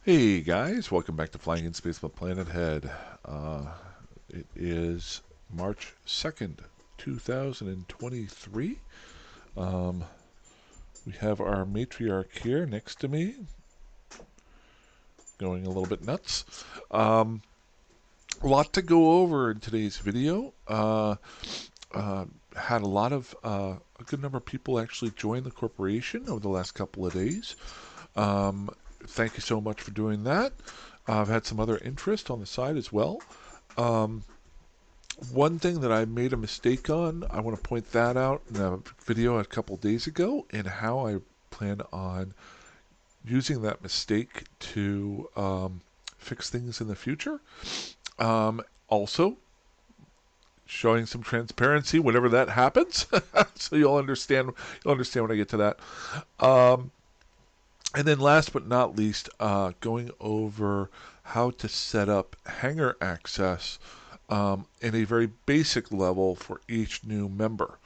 Hey guys, welcome back to Flying in Space with Planet Head. It is March 2nd, 2023. Um, we have our matriarch here next to me, going a little bit nuts. Um, a lot to go over in today's video. Uh, had a good number of people actually join the corporation over the last couple of days. Um, Thank you so much for doing that. I've had some other interest on the side as well. Um, One thing that I made a mistake on, I want to point that out in a video a couple days ago, and how I plan on using that mistake to fix things in the future. Also, showing some transparency whenever that happens, so you'll understand when I get to that. Um, And then last but not least, going over how to set up hangar access in a very basic level for each new member.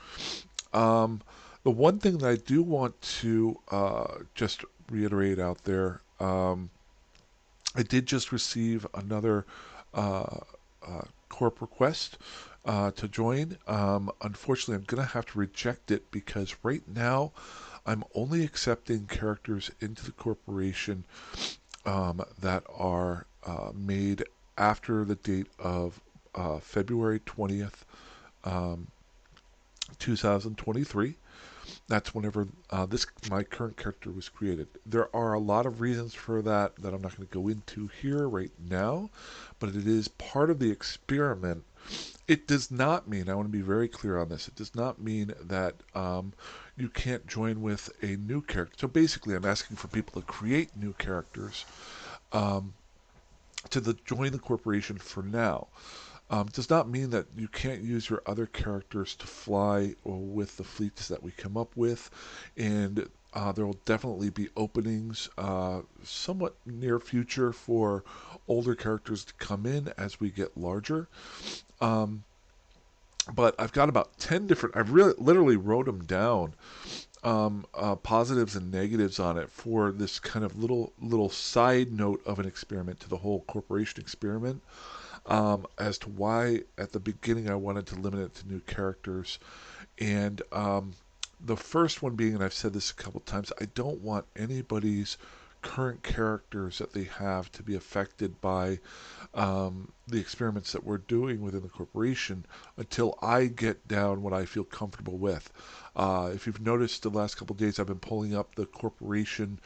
Um, the one thing that I do want to just reiterate out there, I did just receive another uh, Corp request to join. Unfortunately, I'm going to have to reject it because right now I'm only accepting characters into the corporation that are made after the date of February 20th, um, 2023. That's whenever this my current character was created. There are a lot of reasons for that I'm not going to go into here right now, but it is part of the experiment. It does not mean, I want to be very clear on this, it does not mean that you can't join with a new character. So basically, I'm asking for people to create new characters um, join the corporation for now. Does not mean that you can't use your other characters to fly or with the fleets that we come up with, and there will definitely be openings somewhat near future for older characters to come in as we get larger. Um, but I've got about 10 different, I've really literally wrote them down, positives and negatives on it for this kind of little side note of an experiment to the whole corporation experiment, as to why at the beginning I wanted to limit it to new characters. And the first one being, and I've said this a couple times, I don't want anybody's current characters that they have to be affected by the experiments that we're doing within the corporation until I get down what I feel comfortable with. If you've noticed, the last couple of days I've been pulling up the corporation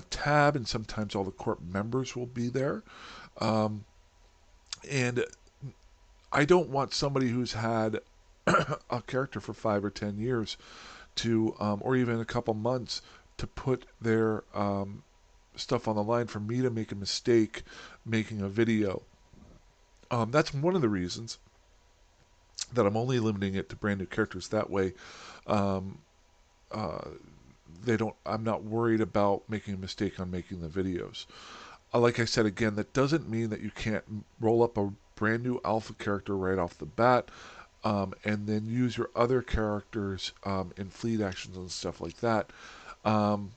tab, and sometimes all the corp members will be there. Um, and I don't want somebody who's had a character for 5 or 10 years to, or even a couple months, to put their stuff on the line for me to make a mistake making a video. That's one of the reasons that I'm only limiting it to brand new characters. That way, um, uh, they don't. I'm not worried about making a mistake on making the videos. Like I said again, that doesn't mean that you can't roll up a brand new alpha character right off the bat, and then use your other characters in fleet actions and stuff like that. Um,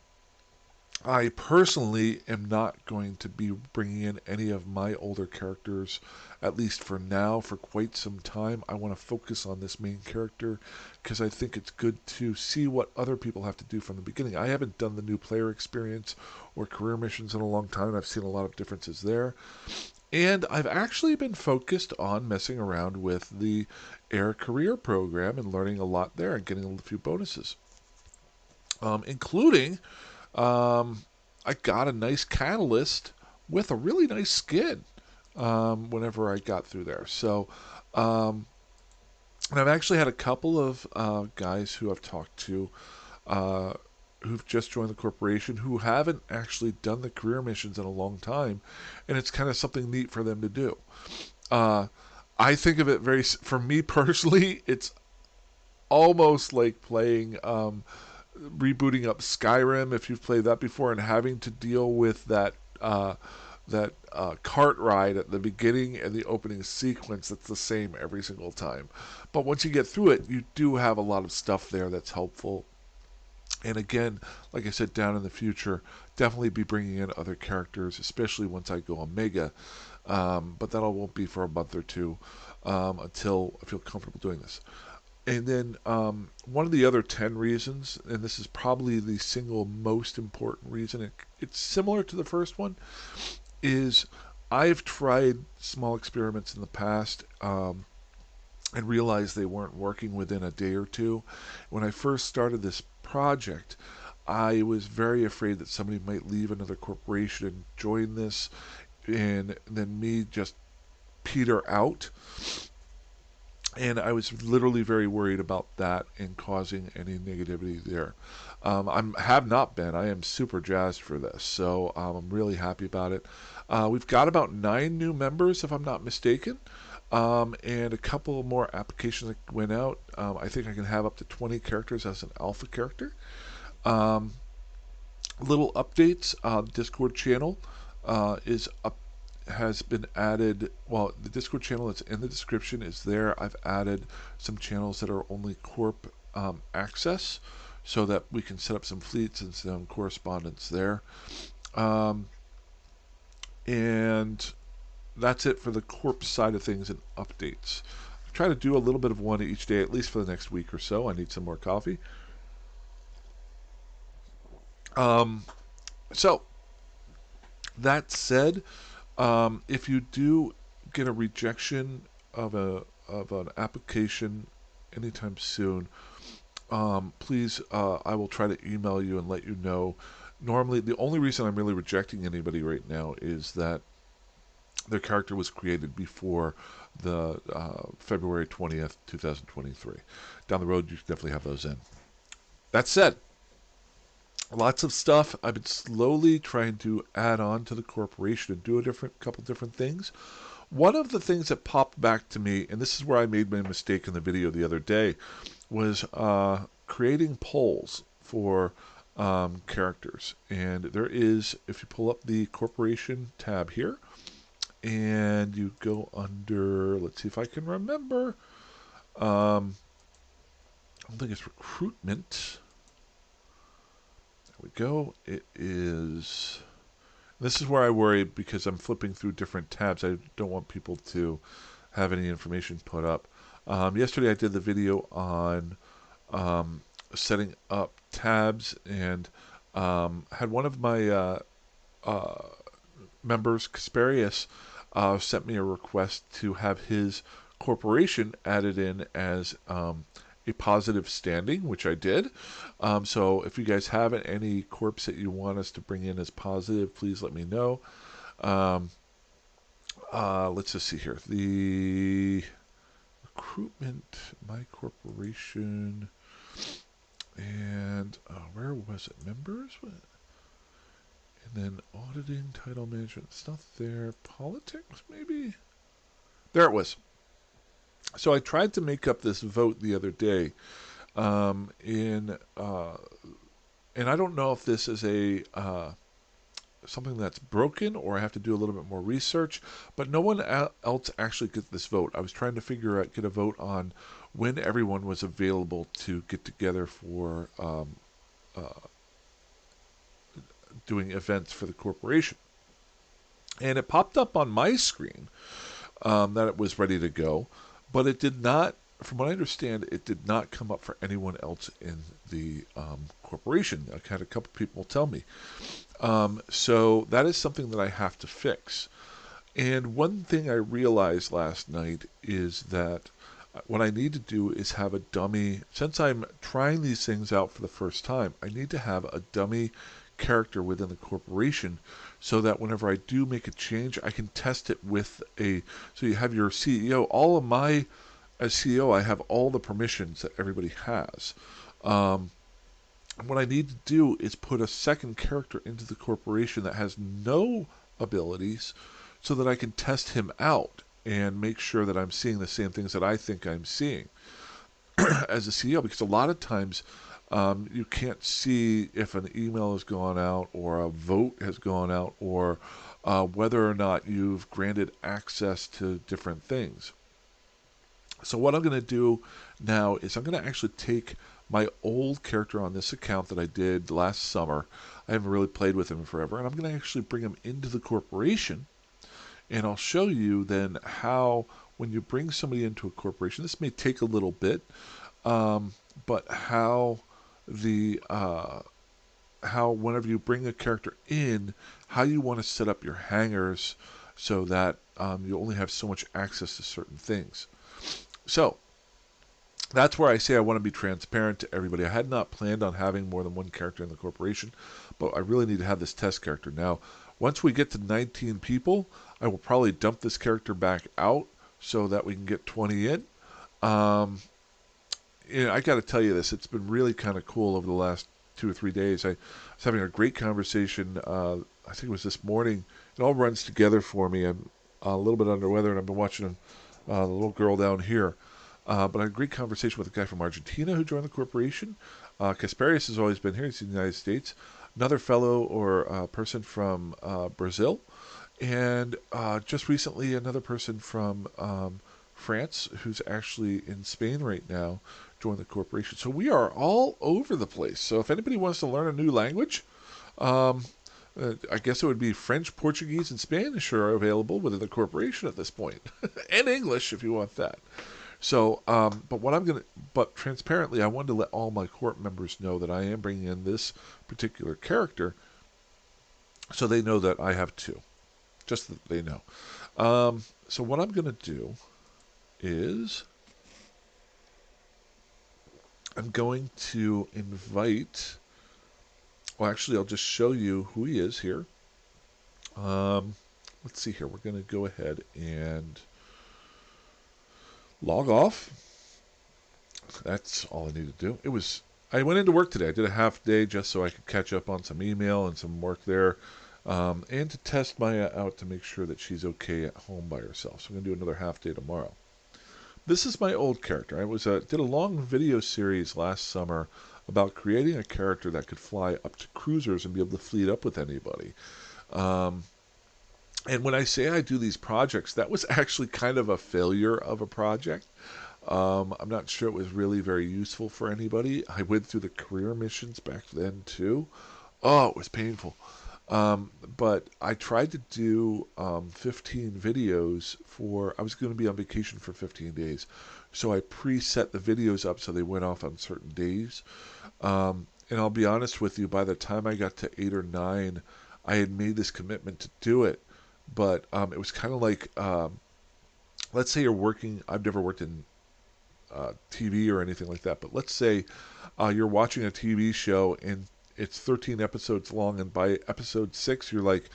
I personally am not going to be bringing in any of my older characters, at least for now, for quite some time. I want to focus on this main character because I think it's good to see what other people have to do from the beginning. I haven't done the new player experience or career missions in a long time, and I've seen a lot of differences there. And I've actually been focused on messing around with the Air Career program and learning a lot there and getting a few bonuses, including I got a nice catalyst with a really nice skin whenever I got through there. So, um, and I've actually had a couple of guys who I've talked to uh, who've just joined the corporation who haven't actually done the career missions in a long time, and it's kind of something neat for them to do. Uh, I think of it for me personally, it's almost like playing rebooting up Skyrim if you've played that before and having to deal with that cart ride at the beginning and the opening sequence that's the same every single time. But once you get through it, you do have a lot of stuff there that's helpful. And again, like I said, down in the future, definitely be bringing in other characters, especially once I go Omega. But that all won't be for a month or two until I feel comfortable doing this. And then one of the other 10 reasons, and this is probably the single most important reason, it's similar to the first one, is I've tried small experiments in the past and realized they weren't working within a day or two. When I first started this project, I was very afraid that somebody might leave another corporation and join this, and then me just peter out. And I was literally very worried about that and causing any negativity there. I have not been. I am super jazzed for this, so I'm really happy about it. We've got about 9 new members, if I'm not mistaken, and a couple more applications that went out. I think I can have up to 20 characters as an alpha character. Um, Little updates. Discord channel is up, has been added. Well, the Discord channel that's in the description is there. I've added some channels that are only Corp access, so that we can set up some fleets and some correspondence there. Um, and that's it for the Corp side of things and updates. I try to do a little bit of one each day, at least for the next week or so. I need some more coffee. Um, so that said, if you do get a rejection of an application anytime soon, please, I will try to email you and let you know. Normally, the only reason I'm really rejecting anybody right now is that their character was created before the February 20th, 2023. Down the road, you should definitely have those in. That said, lots of stuff I've been slowly trying to add on to the corporation and do a couple different things. One of the things that popped back to me, and this is where I made my mistake in the video the other day, was creating polls for characters. And there is, if you pull up the corporation tab here, and you go under, let's see if I can remember, I don't think it's recruitment. There we go. It is. This is where I worry because I'm flipping through different tabs. I don't want people to have any information put up. Yesterday I did the video on setting up tabs and had one of my uh, members, Kasperius, sent me a request to have his corporation added in as a positive standing, which I did. So if you guys have any corps that you want us to bring in as positive, please let me know. Um, let's just see here. The recruitment, my corporation, and where was it? Members? And then auditing, title management, it's not there. Politics, maybe? There it was. So I tried to make up this vote the other day in and I don't know if this is a something that's broken or I have to do a little bit more research, but no one else actually gets this vote. I was trying to get a vote on when everyone was available to get together for doing events for the corporation. And it popped up on my screen that it was ready to go, but it did not, from what I understand, it did not come up for anyone else in the corporation. I had a couple people tell me. So that is something that I have to fix. And one thing I realized last night is that what I need to do is have a dummy, since I'm trying these things out for the first time, I need to have a dummy character within the corporation so that whenever I do make a change, I can test it with so you have your CEO, as CEO, I have all the permissions that everybody has. Um, what I need to do is put a second character into the corporation that has no abilities so that I can test him out and make sure that I'm seeing the same things that I think I'm seeing as a CEO. Because a lot of times you can't see if an email has gone out or a vote has gone out or whether or not you've granted access to different things. So what I'm going to do now is I'm going to actually take my old character on this account that I did last summer. I haven't really played with him forever, and I'm going to actually bring him into the corporation, and I'll show you then how when you bring somebody into a corporation, this may take a little bit, um, but the how whenever you bring a character in, how you want to set up your hangars so that you only have so much access to certain things. So that's where I say I want to be transparent to everybody. I had not planned on having more than one character in the corporation, but I really need to have this test character. Now, once we get to 19 people, I will probably dump this character back out so that we can get 20 in. Um, I got to tell you this. It's been really kind of cool over the last 2 or 3 days. I was having a great conversation. I think it was this morning. It all runs together for me. I'm a little bit under weather, and I've been watching the little girl down here. But I had a great conversation with a guy from Argentina who joined the corporation. Kasparius has always been here. He's in the United States. Another fellow or person from Brazil. And just recently, another person from France who's actually in Spain right now joined the corporation. So we are all over the place. So if anybody wants to learn a new language, um, I guess it would be French, Portuguese, and Spanish are available within the corporation at this point, and English if you want that. So, but transparently, I wanted to let all my Corp members know that I am bringing in this particular character, so they know that I have two, just that they know. So what I'm going to do is I'm going to invite. Well, actually, I'll just show you who he is here. Let's see here. We're going to go ahead and log off. That's all I need to do. I went into work today. I did a half day just so I could catch up on some email and some work there, and to test Maya out to make sure that she's okay at home by herself. So I'm going to do another half day tomorrow. This is my old character. I did a long video series last summer about creating a character that could fly up to cruisers and be able to fleet up with anybody. Um, and when I say I do these projects, that was actually kind of a failure of a project. I'm not sure it was really very useful for anybody. I went through the career missions back then too. Oh, it was painful. But I tried to do 15 videos I was going to be on vacation for 15 days. So I preset the videos up so they went off on certain days. And I'll be honest with you, by the time I got to 8 or 9, I had made this commitment to do it. But it was kind of like, let's say you're working, I've never worked in TV or anything like that, but let's say you're watching a TV show and it's 13 episodes long, and by episode 6 you're like,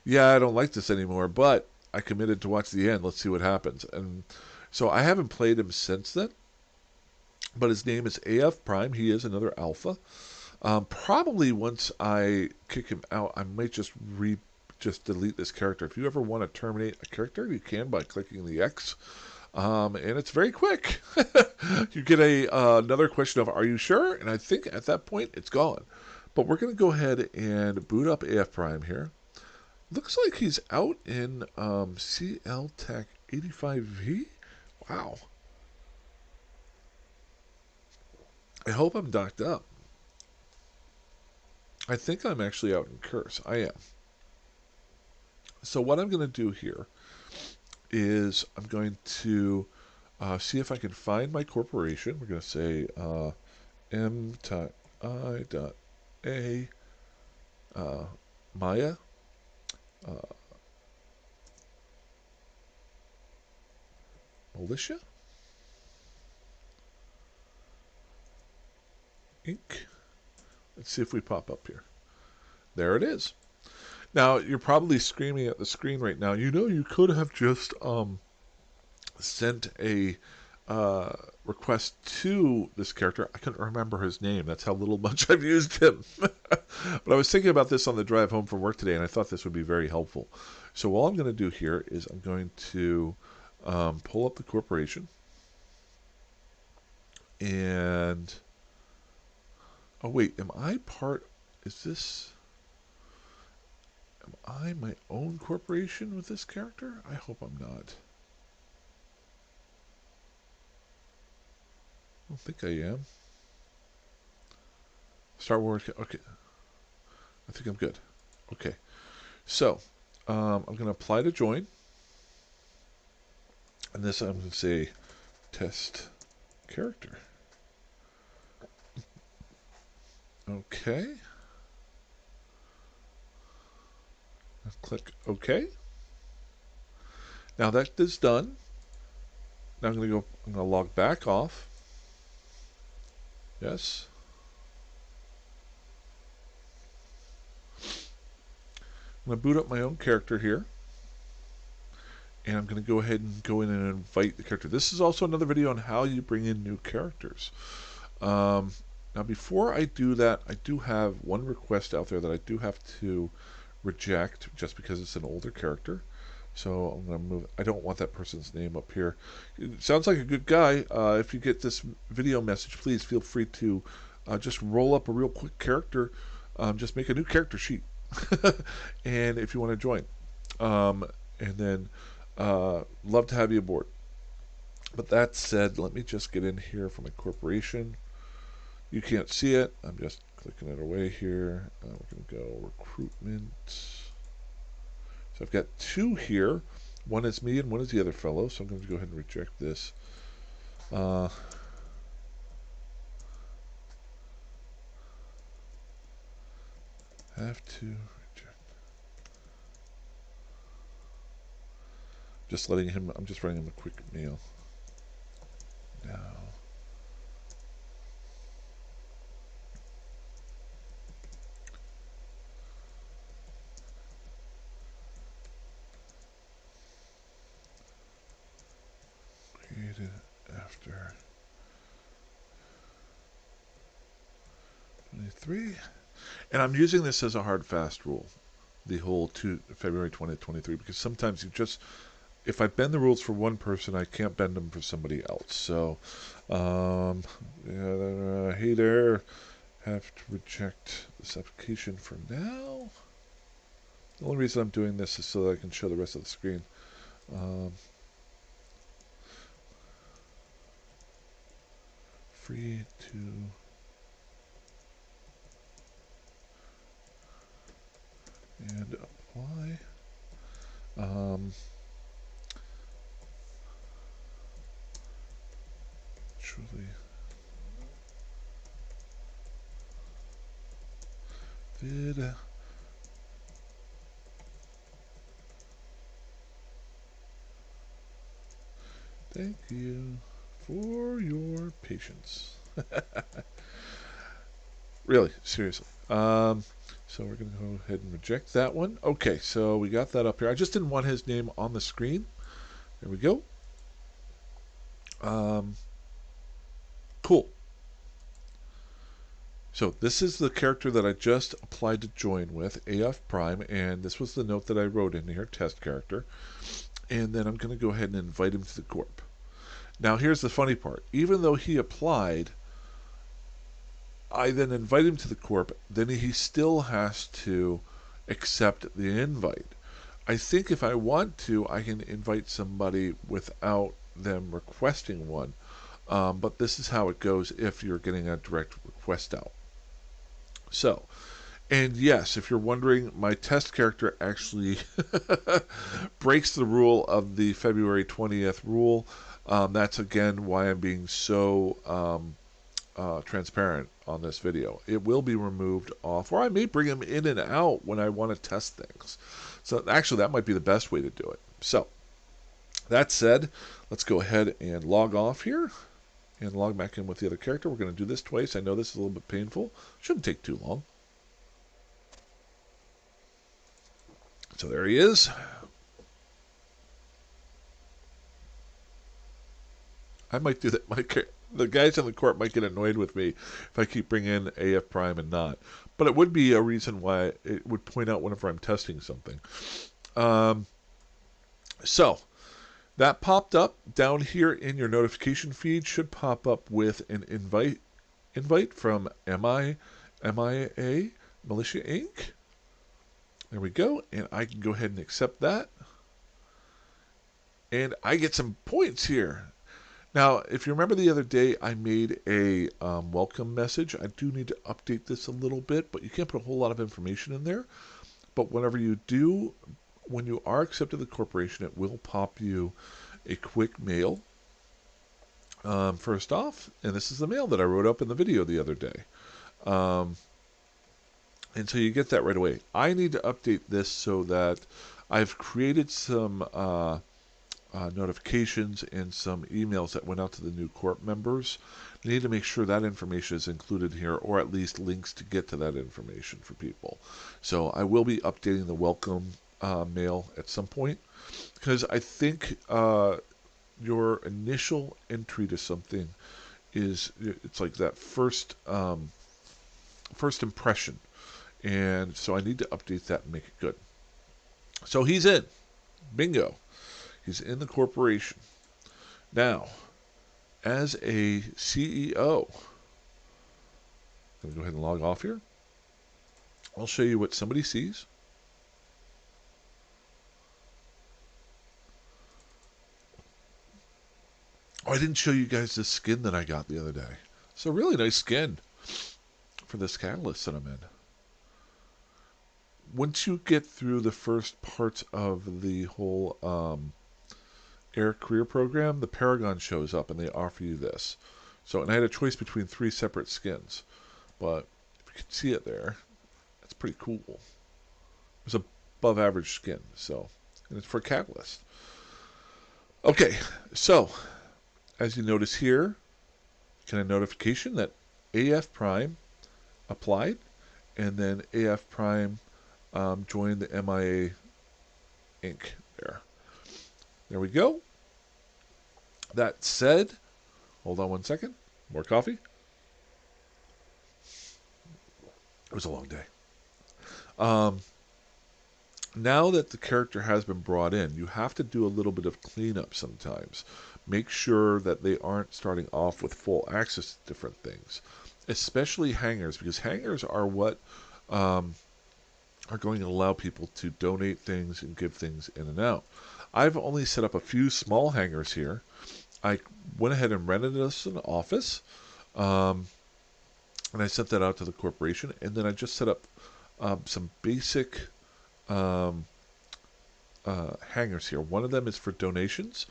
yeah, I don't like this anymore, but I committed to watch the end. Let's see what happens. And so I haven't played him since then, but his name is AF Prime. He is another alpha. Probably once I kick him out, I might just delete this character. If you ever want to terminate a character, you can by clicking the X. And it's very quick. You get another question of, are you sure? And I think at that point, it's gone. But we're going to go ahead and boot up AF Prime here. Looks like he's out in CL Tech 85V. Wow. I hope I'm docked up. I think I'm actually out in Curse. I am. So what I'm going to do here is I'm going to see if I can find my corporation. We're going to say M.I.A. M.I.A. Militia Inc. Let's see if we pop up here. There it is. Now, you're probably screaming at the screen right now. You could have just sent a request to this character. I couldn't remember his name. That's how little much I've used him. But I was thinking about this on the drive home from work today, and I thought this would be very helpful. So all I'm going to do here is I'm going to pull up the corporation. And, oh wait, am I my own corporation with this character? I hope I'm not. I don't think I am. Start working. Okay, I think I'm good. Okay, so I'm going to apply to join, and this I'm going to say test character. Okay. Click OK. Now that is done. Now I'm going to log back off. Yes. I'm going to boot up my own character here. And I'm going to go ahead and go in and invite the character. This is also another video on how you bring in new characters. Now before I do that, I do have one request out there that I do have to reject just because it's an older character. So I'm going to move. I don't want that person's name up here. It sounds like a good guy. If you get this video message, please feel free to just roll up a real quick character. Just make a new character sheet. And if you want to join. And then love to have you aboard. But that said, let me just get in here for my corporation. You can't see it. I'm just clicking it away here. We're going to go recruitment. So I've got two here. One is me and one is the other fellow. So I'm going to go ahead and reject this. Have to reject. Just letting him. I'm just writing him a quick mail. Now. Created after 23. And I'm using this as a hard fast rule, the whole February 20th, 23, because sometimes you just, if I bend the rules for one person, I can't bend them for somebody else. So, hey there, have to reject this application for now. The only reason I'm doing this is so that I can show the rest of the screen. Free to and apply. Truly vid. Thank you for your patience. Really, seriously. So we're going to go ahead and reject that one. Okay, so we got that up here. I just didn't want his name on the screen. There we go. Cool. So this is the character that I just applied to join with, AF Prime, and this was the note that I wrote in here, test character. And then I'm going to go ahead and invite him to the Corp. Now here's the funny part. Even though he applied, I then invite him to the Corp, then he still has to accept the invite. I think if I want to, I can invite somebody without them requesting one. But this is how it goes if you're getting a direct request out. So, and yes, if you're wondering, my test character actually breaks the rule of the February 20th rule. That's again why I'm being so transparent on this video. It will be removed off, or I may bring him in and out when I want to test things. So actually, that might be the best way to do it. So that said, let's go ahead and log off here and log back in with the other character. We're going to do this twice. I know this is a little bit painful. Shouldn't take too long. So there he is. I might do that. The guys in the Corp might get annoyed with me if I keep bringing in AF Prime and not. But it would be a reason why it would point out whenever I'm testing something. So that popped up down here in your notification feed. Should pop up with an invite from M.I.A, Militia Inc. There we go. And I can go ahead and accept that. And I get some points here. Now, if you remember the other day, I made a welcome message. I do need to update this a little bit, but you can't put a whole lot of information in there. But whenever you do, when you are accepted the corporation, it will pop you a quick mail. First off, and this is the mail that I wrote up in the video the other day. Um, and so you get that right away. I need to update this so that I've created some notifications and some emails that went out to the new Corp members. I need to make sure that information is included here, or at least links to get to that information for people. So I will be updating the welcome mail at some point, because I think your initial entry to something it's like that first impression, and so I need to update that and make it good. So he's in, bingo. He's in the corporation now. As a CEO, I'm going to go ahead and log off here. I'll show you what somebody sees. Oh, I didn't show you guys the skin that I got the other day. It's a really nice skin for this catalyst that I'm in. Once you get through the first parts of the whole Air Career Program, the Paragon shows up and they offer you this. So, and I had a choice between 3 separate skins, but if you can see it there, that's pretty cool. It's above average skin, so, and it's for Catalyst. Okay, so as you notice here, get a notification that AF Prime applied, and then AF Prime joined the M.I.A. Inc. There we go. That said, hold on one second. More coffee. It was a long day. Now that the character has been brought in, you have to do a little bit of cleanup sometimes. Make sure that they aren't starting off with full access to different things, especially hangars, because hangars are what are going to allow people to donate things and give things in and out. I've only set up a few small hangars here. I went ahead and rented us an office, and I sent that out to the corporation, and then I just set up some basic hangars here. One of them is for donations.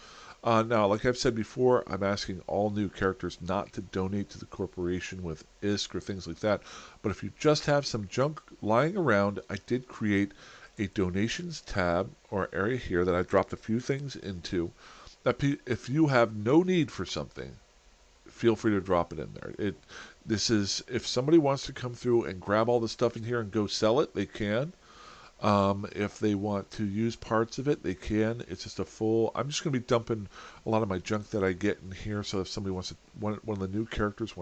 Now, like I've said before, I'm asking all new characters not to donate to the corporation with ISK or things like that. But if you just have some junk lying around, I did create a donations tab or area here that I dropped a few things into. That if you have no need for something, feel free to drop it in there. This is, if somebody wants to come through and grab all the stuff in here and go sell it, they can. If they want to use parts of it, they can. It's just a full. I'm just going to be dumping a lot of my junk that I get in here. So if somebody wants to, one of the new characters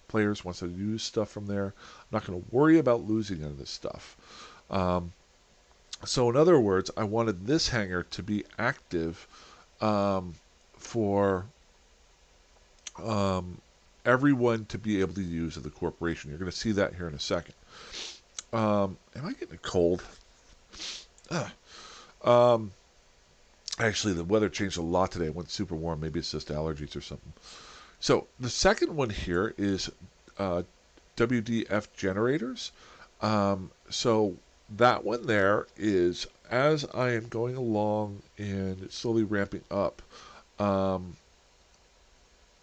players wants to use stuff from there, I'm not going to worry about losing any of this stuff. So in other words, I wanted this hangar to be active for everyone to be able to use at the corporation. You're going to see that here in a second. Am I getting a cold? Actually, the weather changed a lot today. It went super warm. Maybe it's just allergies or something. So the second one here is WDF generators. So that one there is, as I am going along and slowly ramping up,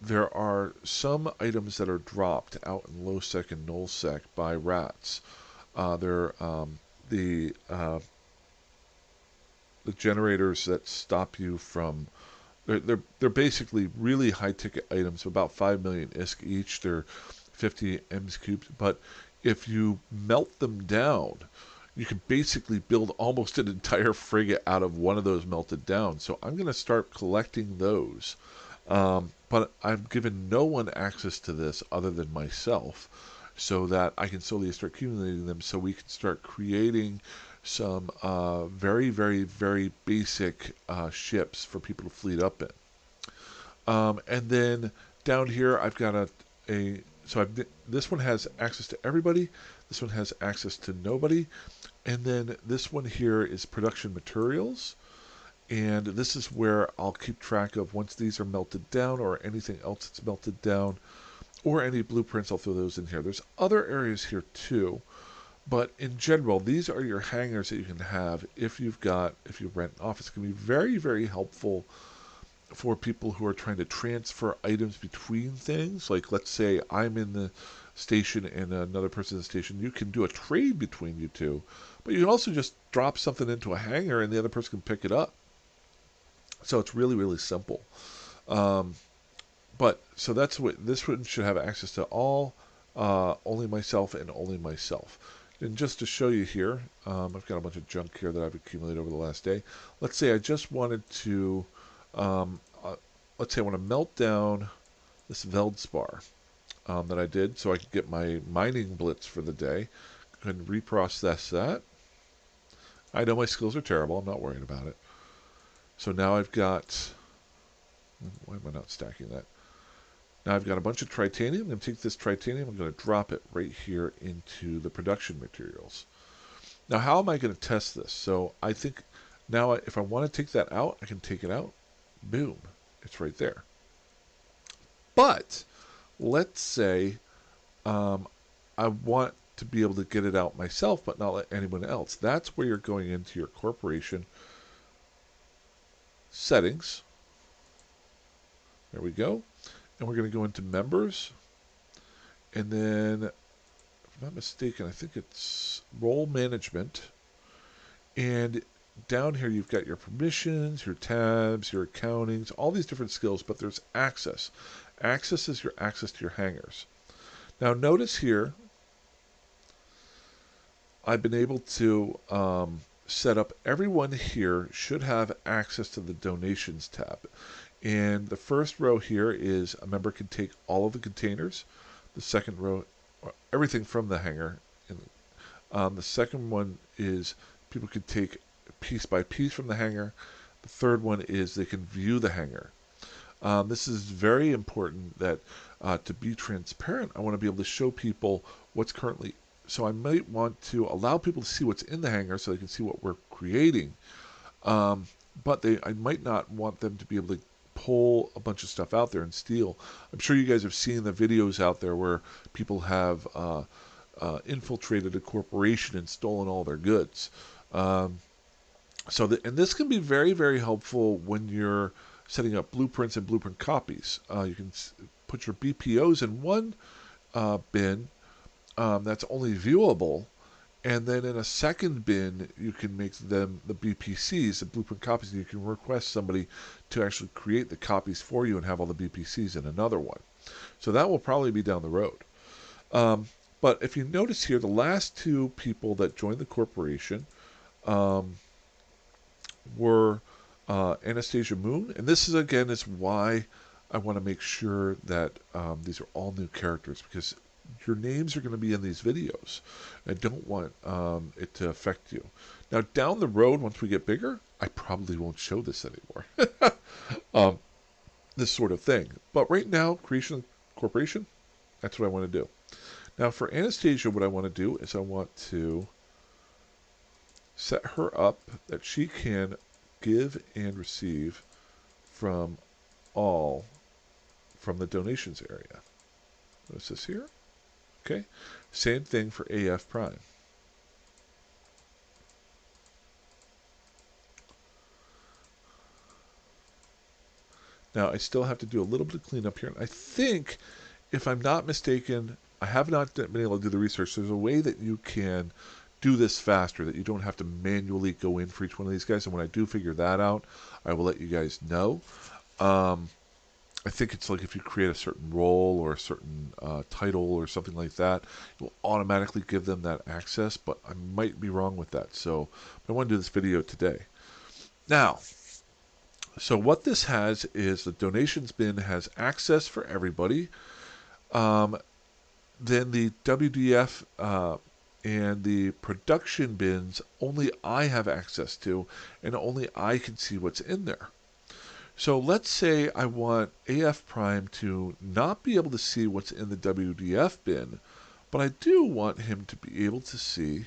there are some items that are dropped out in low sec and null sec by rats. They're the generators that stop you from. They're basically really high ticket items, about 5 million ISK each. They're 50 M's cubed, but if you melt them down, you can basically build almost an entire frigate out of one of those melted down. So I'm going to start collecting those, but I've given no one access to this other than myself, so that I can slowly start accumulating them, so we can start creating some very, very, very basic ships for people to fleet up in. And then down here, I've got this one has access to everybody. This one has access to nobody. And then this one here is production materials. And this is where I'll keep track of once these are melted down or anything else that's melted down or any blueprints, I'll throw those in here. There's other areas here too, but in general, these are your hangars that you can have if you rent an office. It can be very, very helpful for people who are trying to transfer items between things. Like, let's say I'm in the station and another person in the station. You can do a trade between you two, but you can also just drop something into a hangar and the other person can pick it up. So it's really, really simple. Um, but so that's what this one should have access to all, only myself and only myself. And just to show you here, I've got a bunch of junk here that I've accumulated over the last day. Let's say I just wanted to, um, uh, let's say I want to melt down this Veldspar that I did so I could get my mining blitz for the day. Go ahead and reprocess that. I know my skills are terrible. I'm not worried about it. So now I've got, why am I not stacking that? Now I've got a bunch of titanium. I'm going to take this titanium, I'm going to drop it right here into the production materials. Now how am I going to test this? So I think now if I want to take that out, I can take it out. Boom. It's right there. But let's say I want to be able to get it out myself but not let anyone else. That's where you're going into your corporation settings. There we go. And we're going to go into members. And then, if I'm not mistaken, I think it's role management. And down here you've got your permissions, your tabs, your accountings, all these different skills, but there's access. Access is your access to your hangars. Now notice here, I've been able to set up everyone here should have access to the donations tab. And the first row here is a member can take all of the containers. The second row, everything from the hangar. The second one is people can take piece by piece from the hangar. The third one is they can view the hangar. This is very important that to be transparent, I want to be able to show people what's currently. So I might want to allow people to see what's in the hangar so they can see what we're creating. But I might not want them to be able to pull a bunch of stuff out there and steal. I'm sure you guys have seen the videos out there where people have infiltrated a corporation and stolen all their goods. And this can be very, very helpful when you're setting up blueprints and blueprint copies. You can put your BPOs in one bin that's only viewable, and then in a second bin, you can make them the BPCs, the blueprint copies, and you can request somebody to actually create the copies for you and have all the BPCs in another one. So that will probably be down the road. But if you notice here, the last two people that joined the corporation were Anastasia Moon. And this is, again, is why I want to make sure that these are all new characters, because your names are going to be in these videos. I don't want it to affect you. Now, down the road, once we get bigger, I probably won't show this anymore. This sort of thing. But right now, creation corporation, that's what I want to do. Now, for Anastasia, what I want to do is I want to set her up that she can give and receive from the donations area. Notice this here. Okay. Same thing for AF prime. Now, I still have to do a little bit of cleanup here. And I think, if I'm not mistaken, I have not been able to do the research. There's a way that you can do this faster, that you don't have to manually go in for each one of these guys. And when I do figure that out, I will let you guys know. I think it's like if you create a certain role or a certain title or something like that, it will automatically give them that access, but I might be wrong with that. So I want to do this video today. Now, so what this has is the donations bin has access for everybody. Then the WDF and the production bins, only I have access to, and only I can see what's in there. So let's say I want AF prime to not be able to see what's in the WDF bin, but I do want him to be able to see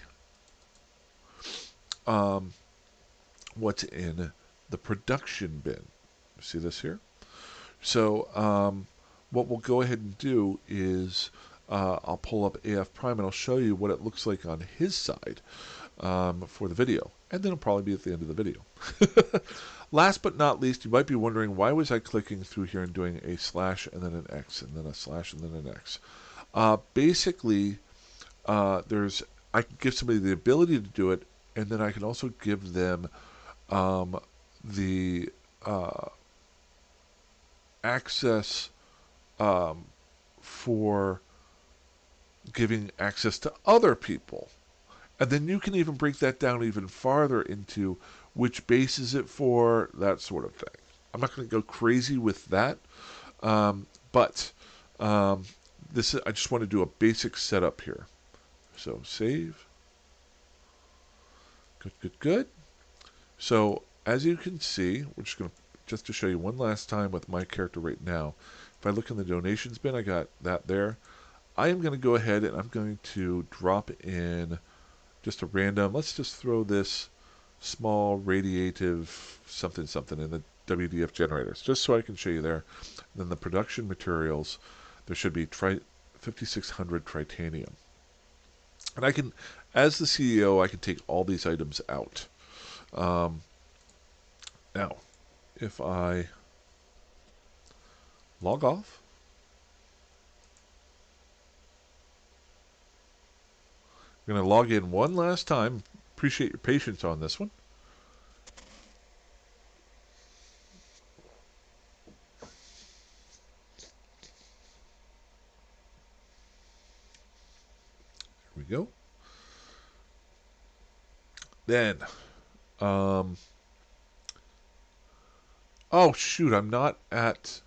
what's in the production bin. See this here? So what we'll go ahead and do is I'll pull up AF Prime and I'll show you what it looks like on his side for the video. And then it'll probably be at the end of the video. Last but not least, you might be wondering, why was I clicking through here and doing a slash and then an X and then a slash and then an X? Basically, I can give somebody the ability to do it, and then I can also give them the access for giving access to other people. And then you can even break that down even farther into which base is it for, that sort of thing. I'm not going to go crazy with that, but I just want to do a basic setup here. So save. Good. So as you can see, we're just going to, just to show you one last time with my character right now, if I look in the donations bin, I got that there. I am going to go ahead and I'm going to drop in just a random, let's just throw this small radiative something in the WDF generators, just so I can show you there. And then the production materials, there should be 5600 titanium. And I can, as the CEO, I can take all these items out. Now, if I log off, I'm going to log in one last time. Appreciate your patience on this one. Here we go. Then, oh shoot, I'm not at,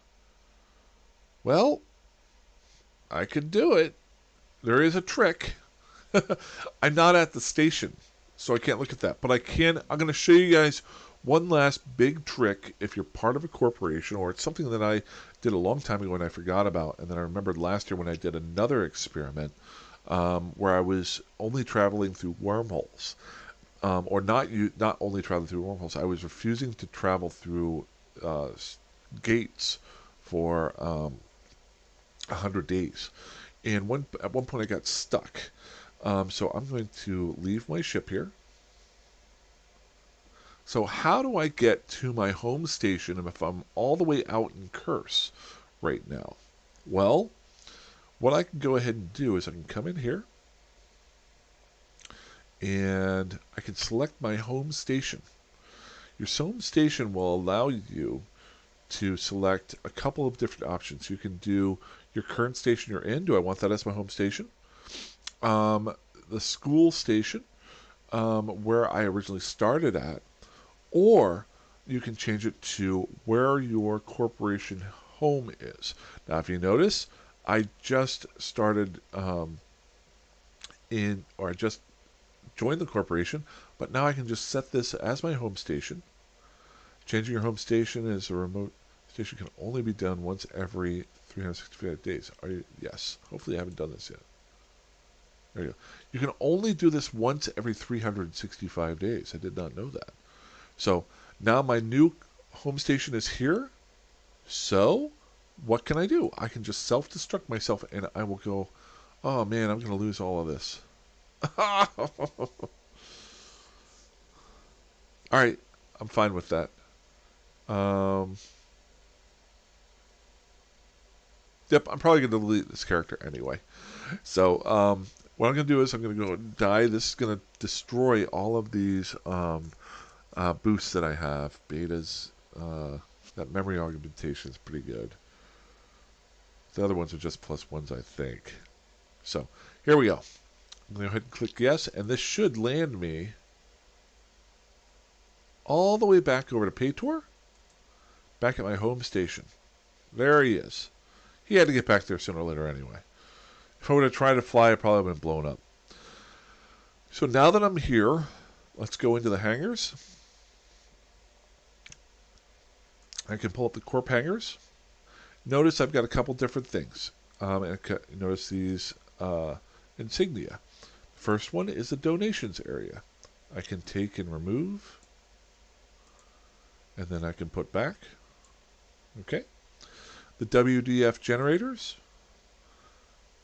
well, I could do it. There is a trick. I'm not at the station, so I can't look at that. But I'm going to show you guys one last big trick if you're part of a corporation, or it's something that I did a long time ago and I forgot about. And then I remembered last year when I did another experiment where I was only traveling through wormholes. Or not only traveling through wormholes, I was refusing to travel through gates for 100 days. And at one point I got stuck. So I'm going to leave my ship here. So how do I get to my home station if I'm all the way out in Curse right now? Well, what I can go ahead and do is I can come in here and I can select my home station. Your home station will allow you to select a couple of different options. You can do your current station you're in. Do I want that as my home station? The school station, where I originally started at, or you can change it to where your corporation home is. Now, if you notice, I just started I just joined the corporation, but now I can just set this as my home station. Changing your home station as a remote station can only be done once every 365 days. Yes. Hopefully I haven't done this yet. There you go. You can only do this once every 365 days. I did not know that. So now my new home station is here. So what can I do? I can just self-destruct myself and I will go, oh man, I'm going to lose all of this. Alright, I'm fine with that. Yep, I'm probably going to delete this character anyway. So what I'm going to do is I'm going to go and die. This is going to destroy all of these boosts that I have. Betas, that memory augmentation is pretty good. The other ones are just +1s, I think. So here we go. I'm going to go ahead and click yes, and this should land me all the way back over to Paytor, back at my home station. There he is. He had to get back there sooner or later anyway. If I would have tried to fly, it probably would have been blown up. So now that I'm here, let's go into the hangars. I can pull up the Corp hangars. Notice I've got a couple different things. Notice these insignia. First one is the donations area. I can take and remove. and then I can put back. Okay. The WDF generators,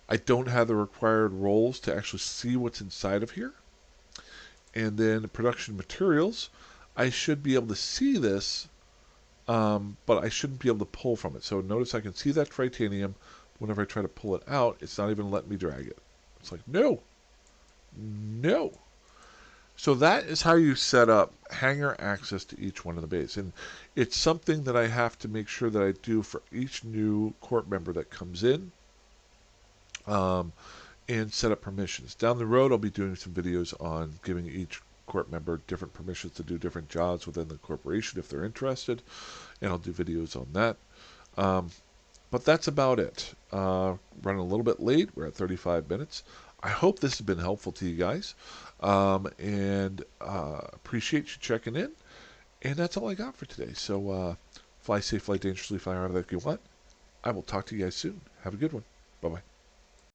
I don't have the required roles to actually see what's inside of here. And then production materials, I should be able to see this, but I shouldn't be able to pull from it. So notice I can see that titanium. Whenever I try to pull it out, it's not even letting me drag it. It's like, no, no. So that is how you set up hanger access to each one of the bays. And it's something that I have to make sure that I do for each new Corp member that comes in, and set up permissions. Down the road, I'll be doing some videos on giving each Corp member different permissions to do different jobs within the corporation if they're interested, and I'll do videos on that. But that's about it. Running a little bit late. We're at 35 minutes. I hope this has been helpful to you guys, and appreciate you checking in. And that's all I got for today. So fly safe, fly dangerously, fly however that you want. I will talk to you guys soon. Have a good one. Bye-bye.